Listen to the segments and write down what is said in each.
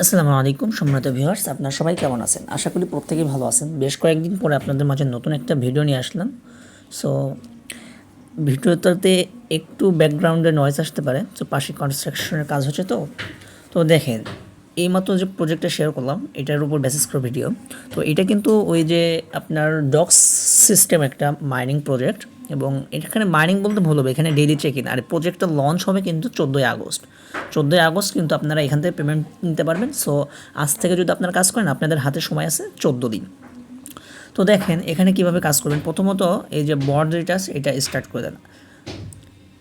আসসালামু আলাইকুম সম্মানিত ভিউয়ার্স, আপনারা সবাই কেমন আছেন? আশা করি প্রত্যেকেই ভালো আছেন। বেশ কয়েকদিন পরে আপনাদের মাঝে নতুন একটা ভিডিও নিয়ে আসলাম। সো ভিডিওটাতে একটু ব্যাকগ্রাউন্ডে নয়েজ আসতে পারে, তো পাশে কনস্ট্রাকশনের কাজ হচ্ছে। তো দেখেন, এইমাত্র যে প্রজেক্টটা শেয়ার করলাম এটার উপর বেসিস করে ভিডিও। তো এটা কিন্তু ওই যে আপনার ডক্স সিস্টেম একটা মাইনিং প্রজেক্ট, এবং এখানে মাইনিং বলতে ভুল হবে, এখানে ডেইলি চেক ইন। আর প্রজেক্টটা লঞ্চ হবে কিন্তু 14ই আগস্ট। 14ই আগস্ট কিন্তু আপনারা এখান থেকে পেমেন্ট নিতে পারবেন। সো আজ থেকে যদি আপনারা কাজ করেন, আপনাদের হাতে সময় আছে 14 দিন। তো দেখেন এখানে কিভাবে কাজ করবেন। প্রথমত এই যে বট যেটা আছে এটা স্টার্ট করে দেন,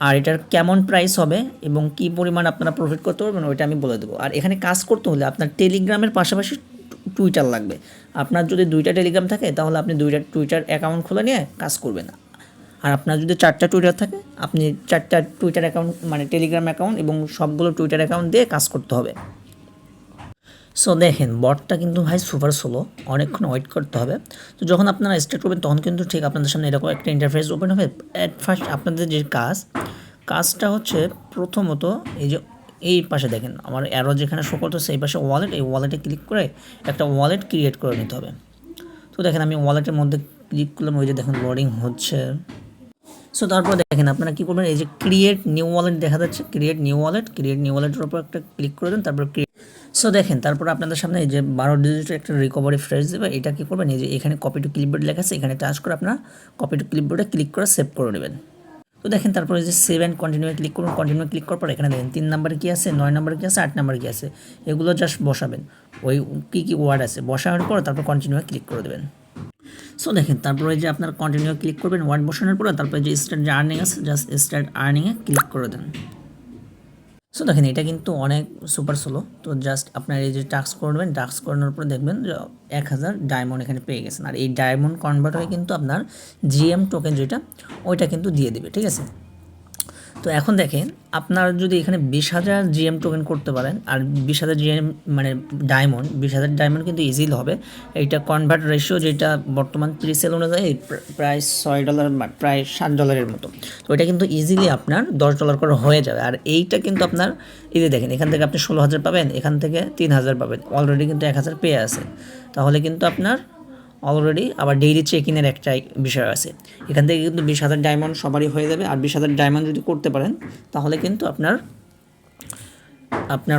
আর এটার কেমন প্রাইস হবে এবং কী পরিমাণ আপনারা প্রফিট করতে পারবেন ওইটা আমি বলে দেবো। আর এখানে কাজ করতে হলে আপনার টেলিগ্রামের পাশাপাশি টুইটার লাগবে। আপনার যদি 2টা টেলিগ্রাম থাকে তাহলে আপনি 2টা টুইটার অ্যাকাউন্ট খুলে নিয়ে কাজ করবেন। আর আপনার যদি 4টা টুইটার থাকে, আপনি 4টা টুইটার অ্যাকাউন্ট মানে টেলিগ্রাম অ্যাকাউন্ট এবং সবগুলো টুইটার অ্যাকাউন্ট দিয়ে কাজ করতে হবে। সো দেখেন বটটা কিন্তু ভাই সুপার স্লো, অনেকক্ষণ ওয়েট করতে হবে। তো যখন আপনারা স্টার্ট করবেন তখন কিন্তু ঠিক আপনাদের সামনে এরকম একটা ইন্টারফেস ওপেন হবে। অ্যাট ফার্স্ট আপনাদের যে কাজটা হচ্ছে প্রথমত এই যে এই পাশে দেখেন আমার অ্যারো যেখানে শো করতেছে এই পাশে ওয়ালেট, এই ওয়ালেটে ক্লিক করে একটা ওয়ালেট ক্রিয়েট করে নিতে হবে। তো দেখেন আমি ওয়ালেটের মধ্যে ক্লিক করলাম, ওই যে দেখেন লোডিং হচ্ছে। সো তারপর দেখেন আপনারা কী করবেন, এই যে ক্রিয়েট নিউ ওয়ালেট দেখা যাচ্ছে, ক্রিয়েট নিউ ওয়ালেটের উপর একটা ক্লিক করে দেন, তারপর সো দেখেন তারপর আপনাদের সামনে এই যে 12 ডিজিটের একটা রিকভারি ফ্রেজ দেবে। এটা কী করবেন, এই যে এখানে কপি টু ক্লিপবোর্ড লেখা আছে, এখানে টাচ করে আপনারা কপি টু ক্লিপবোর্ডে ক্লিক করে সেভ করে নেবেন। তো দেখেন তারপরে যে সেভ অ্যান্ড কন্টিনিউ ক্লিক করুন। কন্টিনিউ ক্লিক করার পর এখানে দেখেন 3 নম্বরে কী আছে, 9 নম্বরে কী আছে, 8 নম্বরে কী আছে, এগুলো জাস্ট বসাবেন। ওই কী ওয়ার্ড আছে বসানোর পর তারপর কন্টিনিউ ক্লিক করে দেবেন। সো দেখেন তারপরে যে আপনার কন্টিনিউ ক্লিক করবেন ওয়ার্ড বসানোর পরে, তারপরে যে স্টার্ট যে আর্নিং আছে জাস্ট স্টার্ট আর্নিংয়ে ক্লিক করে দেন। সো দেখেন এটা কিন্তু অনেক সুপার স্লো। তো জাস্ট আপনার এই যে টাস্ক করবেন, টাস্ক করানোর পর দেখবেন যে 1000 ডায়মন্ড এখানে পেয়ে গেছেন। আর এই ডায়মন্ড কনভার্ট হয়ে কিন্তু আপনার জিএম টোকেন যেটা ওইটা কিন্তু দিয়ে দেবে, ঠিক আছে। তো এখন দেখেন আপনার যদি এখানে 20,000 জিএম টোকেন করতে পারেন, আর 20,000 জিএম মানে ডায়মন্ড, 20,000 ডায়মন্ড কিন্তু ইজিলি হবে। এইটা কনভার্ট রেশিও যেটা বর্তমান প্রিসেল অনুযায়ী প্রায় $6 প্রায় $7 মতো। তো এটা কিন্তু ইজিলি আপনার $10 করে হয়ে যাবে। আর এইটা কিন্তু আপনার এই যে দেখেন এখান থেকে আপনি 16,000 পাবেন, এখান থেকে 3,000 পাবেন, অলরেডি কিন্তু 1,000 পেয়ে আছে। তাহলে কিন্তু আপনার অলরেডি আবার ডেইলি চেক ইনের একটা বিষয় আছে। এখান থেকে কিন্তু 20,000 ডায়মন্ড সবারই হয়ে যাবে। আর 20,000 ডায়মন্ড যদি করতে পারেন তাহলে কিন্তু আপনার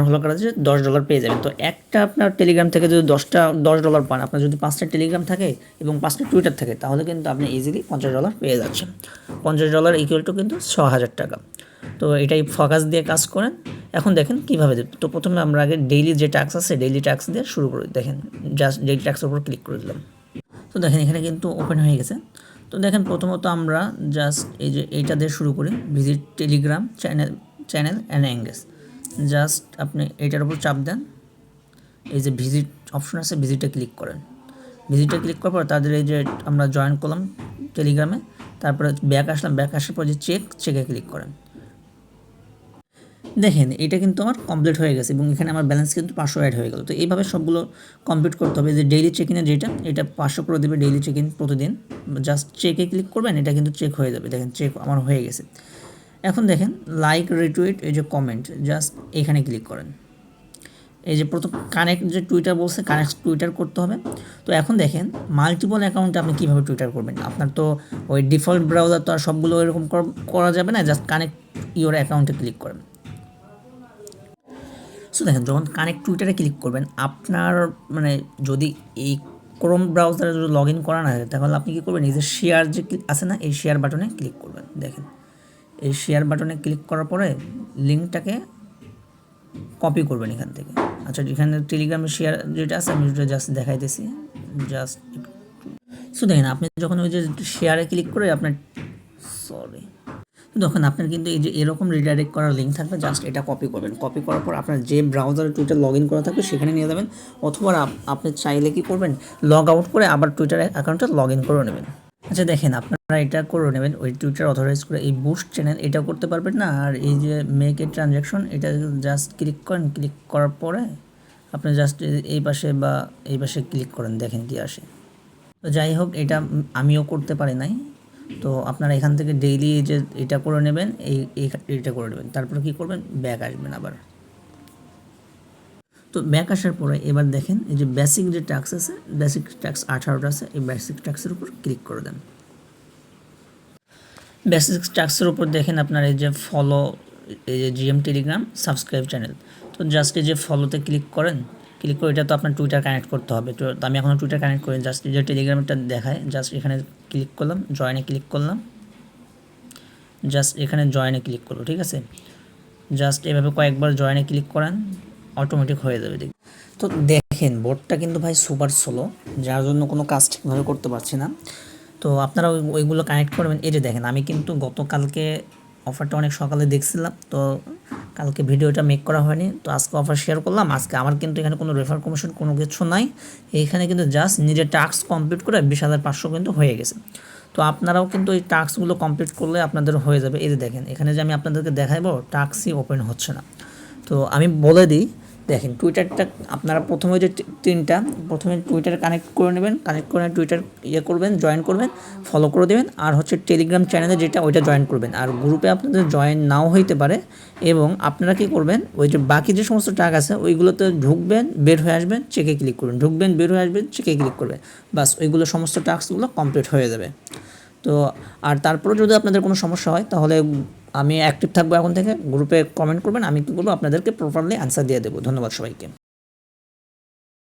হলো করা যে $10 পেয়ে যাবেন। তো একটা আপনার টেলিগ্রাম থেকে যদি $10 পান, আপনার যদি 5টা টেলিগ্রাম থাকে এবং 5টা টুইটার থাকে তাহলে কিন্তু আপনি ইজিলি $50 পেয়ে যাচ্ছেন। $50 ইকুয়াল টু কিন্তু 6,000 টাকা। তো এটাই ফোকাস দিয়ে কাজ করেন। এখন দেখেন কীভাবে দেব। তো প্রথমে আমরা আগে ডেইলি যে টাস্ক আছে ডেইলি টাস্ক দিয়ে শুরু করি। দেখেন জাস্ট ডেইলি টাস্কের উপর ক্লিক করে দিলাম। তো দেখেন এখানে কিন্তু ওপেন হয়ে গেছে। তো দেখেন প্রথমত আমরা জাস্ট এই যে এইটা দিয়ে শুরু করি, visit Telegram channel and engage. Just আপনি এইটার উপর চাপ দেন, এই যে ভিজিট অপশন আছে ভিজিটে ক্লিক করেন। ভিজিটে ক্লিক করার পর তাদের এই যে আমরা জয়েন করলাম টেলিগ্রামে, তারপরে ব্যাক আসলাম, ব্যাক আসার পর যে চেকে ক্লিক করেন। দেখেন এটা কিন্তু আমার কমপ্লিট হয়ে গেছে এবং এখানে আমার ব্যালেন্স কিন্তু 500 অ্যাড হয়ে গেল। তো এইভাবে সবগুলো কমপ্লিট করতে হবে। যে ডেইলি চেক ইনের যেটা এটা 500 করে দেবে ডেইলি চেক ইন প্রতিদিন। জাস্ট চেকে ক্লিক করবেন, এটা কিন্তু চেক হয়ে যাবে। দেখেন চেক আমার হয়ে গেছে। এখন দেখেন লাইক রিটুইট এই যে কমেন্ট, জাস্ট এখানে ক্লিক করেন। এই যে প্রথম কানেক্ট যে টুইটার বলছে, কানেক্ট টুইটার করতে হবে। তো এখন দেখেন মাল্টিপল অ্যাকাউন্টে আপনি কীভাবে টুইটার করবেন। আপনার তো ওই ডিফল্ট ব্রাউজার তো আর সবগুলো এরকম করা যাবে না। জাস্ট কানেক্ট ইওর অ্যাকাউন্টে ক্লিক করেন। সো দেখেন যখন কানেক্ট টুইটারে ক্লিক করবেন, আপনার মানে যদি এই ক্রোম ব্রাউজারে যদি লগ ইন করা না হয় তাহলে আপনি কী করবেন, এই যে শেয়ার যে আছে না, এই শেয়ার বাটনে ক্লিক করবেন। দেখেন এই শেয়ার বাটনে ক্লিক করার পরে লিঙ্কটাকে কপি করবেন এখান থেকে। আচ্ছা এখানে টেলিগ্রামের শেয়ার যেটা আছে আমি জাস্ট দেখাইতেছি। জাস্ট সো দেখেন আপনি যখন ওই যে শেয়ারে ক্লিক করে আপনার দেখুন আপনার কিন্তু এই যে এরকম রিডাইরেক্ট করার লিঙ্ক থাকবে, জাস্ট এটা কপি করবেন। কপি করার পর আপনার যে ব্রাউজারে টুইটার লগ ইন করা থাকবে সেখানে নিয়ে যাবেন, অথবা আপনি চাইলে কি করবেন লগ আউট করে আবার টুইটার অ্যাকাউন্টে লগ ইন করে নেবেন। আচ্ছা দেখেন আপনারা এটা করে নেবেন, ওই টুইটার অথরাইজ করে এই বুস্ট চ্যানেল এটাও করতে পারবেন না। আর এই যে মেক এ ট্রানজ্যাকশন এটা জাস্ট ক্লিক করেন, ক্লিক করার পরে আপনি জাস্ট এই পাশে বা এই পাশে ক্লিক করেন, দেখেন কি আসে। তো যাই হোক এটা আমিও করতে পারি নাই। তো আপনারা এখান থেকে ডেইলি যে এটা করে নেবেন, এটা করে নেবেন, তারপর কি করবেন ব্যাক আসবেন আবার। তো ব্যাক আসার পরে এবার দেখেন এই যে বেসিক যে টাস্ক আছে, বেসিক টাস্ক 18টা আছে, এই বেসিক টাস্কের উপর ক্লিক করে দেন। বেসিক টাস্কের উপর দেখেন আপনার এই যে ফলো, এই যে জিএম টেলিগ্রাম সাবস্ক্রাইব চ্যানেল, তো জাস্ট এই যে ফলোতে ক্লিক করেন। ক্লিক করে এটা তো আপনার টুইটার কানেক্ট করতে হবে, তো আমি এখনও টুইটার কানেক্ট করি, জাস্ট এই যে টেলিগ্রামটা দেখায়, জাস্ট এখানে ক্লিক করলাম, জয়েনে ক্লিক করলাম, জাস্ট এখানে জয়েনে ক্লিক করলো, ঠিক আছে। জাস্ট এভাবে কয়েকবার জয়েনে ক্লিক করেন, অটোমেটিক হয়ে যাবে। তো দেখেন বোর্ডটা কিন্তু ভাই সুপার স্লো, যার জন্য কোনো কাজ ঠিকভাবে করতে পারছি না। তো আপনারা ওইগুলো কানেক্ট করবেন। এই যে দেখেন আমি কিন্তু গতকালকে অফারটা অনেক সকালে দেখছিলাম, তো কালকে ভিডিওটা মেক করা হয়নি, তো আজকে অফার শেয়ার করলাম। আজকে আমার কিন্তু এখানে কোনো রেফার কমিশন কোনো কিছু নাই, এইখানে কিন্তু জাস্ট নিজের টাস্ক কমপ্লিট করে 20,500 কিন্তু হয়ে গেছে। তো আপনারাও কিন্তু এই টাস্কগুলো কমপ্লিট করলে আপনাদের হয়ে যাবে। এই যে দেখেন এখানে যে আমি আপনাদেরকে দেখাবো টাস্কই ওপেন হচ্ছে না। তো আমি বলে দিই, দেখেন টুইটারটা আপনারা প্রথমে যে প্রথমে টুইটারে কানেক্ট করে নেবেন, কানেক্ট করে টুইটার করবেন, জয়েন করবেন, ফলো করে দেবেন। আর হচ্ছে টেলিগ্রাম চ্যানেলে যেটা ওইটা জয়েন করবেন। আর গ্রুপে আপনাদের জয়েন নাও হইতে পারে, এবং আপনারা কী করবেন, ওই যে বাকি যে সমস্ত টাস্ক আছে ওইগুলোতে ঢুকবেন, বের হয়ে আসবেন, চেকে ক্লিক করবেন, ঢুকবেন, বের হয়ে আসবেন, চেকে ক্লিক করবেন, বাস ওইগুলো সমস্ত টাস্কগুলো কমপ্লিট হয়ে যাবে। তো আর তারপরে যদি আপনাদের কোনো সমস্যা হয় তাহলে আমি অ্যাক্টিভ থাকবো এখন থেকে, গ্রুপে কমেন্ট করবেন, আমি কী করবো আপনাদেরকে প্রপারলি অ্যান্সার দিয়ে দেবো। ধন্যবাদ সবাইকে।